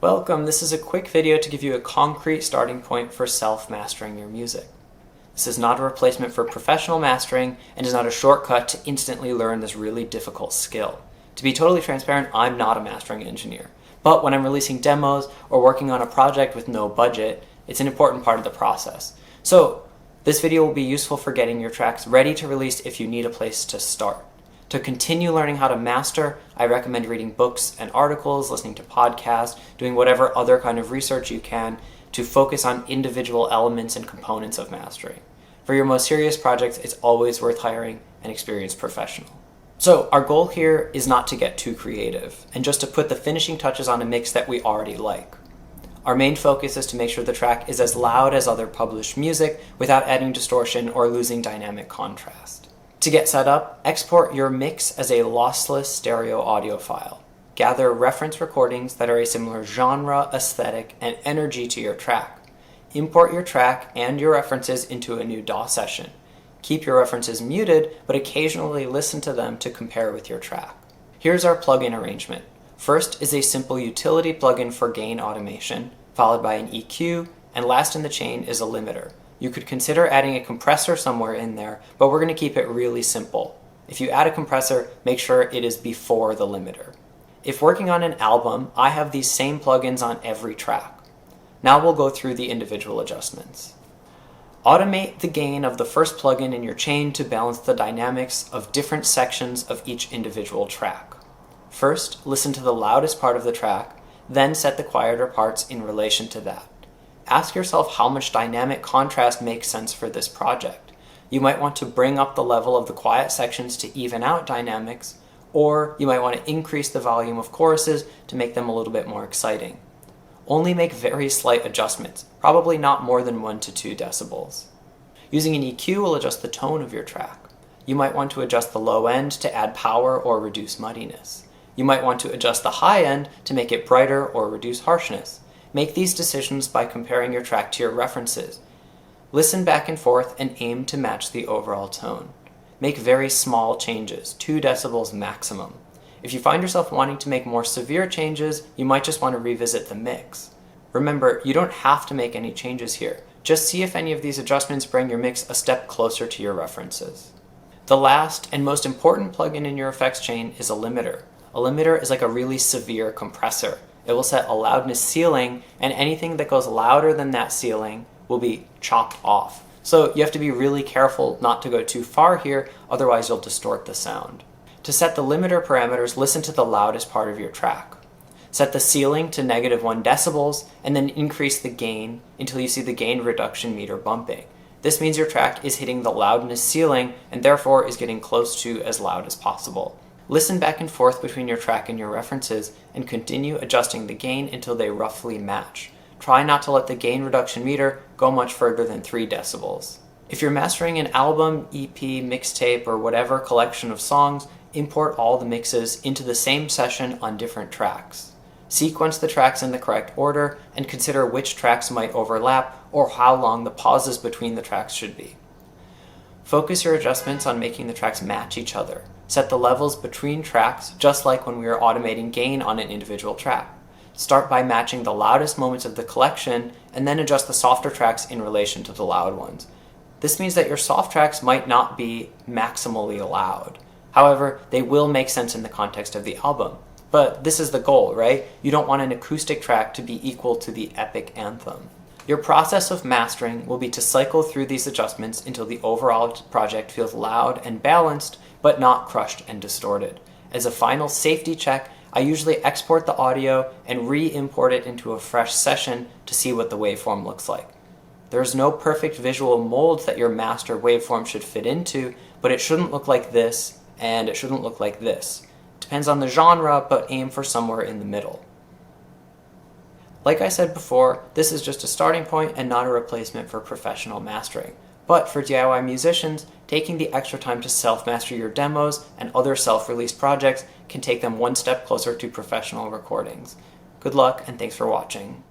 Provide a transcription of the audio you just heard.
Welcome, this is a quick video to give you a concrete starting point for self-mastering your music. This is not a replacement for professional mastering and is not a shortcut to instantly learn this really difficult skill. To be totally transparent, I'm not a mastering engineer, but when I'm releasing demos or working on a project with no budget, it's an important part of the process. So this video will be useful for getting your tracks ready to release if you need a place to start. To continue learning how to master, I recommend reading books and articles, listening to podcasts, doing whatever other kind of research you can to focus on individual elements and components of mastering. For your most serious projects, it's always worth hiring an experienced professional. So our goal here is not to get too creative and just to put the finishing touches on a mix that we already like. Our main focus is to make sure the track is as loud as other published music without adding distortion or losing dynamic contrast. To get set up, export your mix as a lossless stereo audio file. Gather reference recordings that are a similar genre, aesthetic, and energy to your track. Import your track and your references into a new DAW session. Keep your references muted, but occasionally listen to them to compare with your track. Here's our plugin arrangement. First is a simple utility plugin for gain automation, followed by an EQ, and last in the chain is a limiter. You could consider adding a compressor somewhere in there, but we're going to keep it really simple. If you add a compressor, make sure it is before the limiter. If working on an album, I have these same plugins on every track. Now we'll go through the individual adjustments. Automate the gain of the first plugin in your chain to balance the dynamics of different sections of each individual track. First, listen to the loudest part of the track, then set the quieter parts in relation to that. Ask yourself how much dynamic contrast makes sense for this project. You might want to bring up the level of the quiet sections to even out dynamics, or you might want to increase the volume of choruses to make them a little bit more exciting. Only make very slight adjustments, probably not more than 1 to 2 decibels. Using an EQ will adjust the tone of your track. You might want to adjust the low end to add power or reduce muddiness. You might want to adjust the high end to make it brighter or reduce harshness. Make these decisions by comparing your track to your references. Listen back and forth and aim to match the overall tone. Make very small changes, 2 decibels maximum. If you find yourself wanting to make more severe changes, you might just want to revisit the mix. Remember, you don't have to make any changes here. Just see if any of these adjustments bring your mix a step closer to your references. The last and most important plugin in your effects chain is a limiter. A limiter is like a really severe compressor. It will set a loudness ceiling, and anything that goes louder than that ceiling will be chopped off. So you have to be really careful not to go too far here, otherwise you'll distort the sound. To set the limiter parameters, listen to the loudest part of your track. Set the ceiling to -1 decibels, and then increase the gain until you see the gain reduction meter bumping. This means your track is hitting the loudness ceiling, and therefore is getting close to as loud as possible. Listen back and forth between your track and your references and continue adjusting the gain until they roughly match. Try not to let the gain reduction meter go much further than 3 decibels. If you're mastering an album, EP, mixtape, or whatever collection of songs, import all the mixes into the same session on different tracks. Sequence the tracks in the correct order and consider which tracks might overlap or how long the pauses between the tracks should be. Focus your adjustments on making the tracks match each other. Set the levels between tracks just like when we are automating gain on an individual track. Start by matching the loudest moments of the collection and then adjust the softer tracks in relation to the loud ones. This means that your soft tracks might not be maximally loud. However, they will make sense in the context of the album. But this is the goal, right? You don't want an acoustic track to be equal to the epic anthem. Your process of mastering will be to cycle through these adjustments until the overall project feels loud and balanced, but not crushed and distorted. As a final safety check, I usually export the audio and re-import it into a fresh session to see what the waveform looks like. There's no perfect visual mold that your master waveform should fit into, but it shouldn't look like this, and it shouldn't look like this. Depends on the genre, but aim for somewhere in the middle. Like I said before, this is just a starting point and not a replacement for professional mastering. But for DIY musicians, taking the extra time to self-master your demos and other self-released projects can take them one step closer to professional recordings. Good luck and thanks for watching.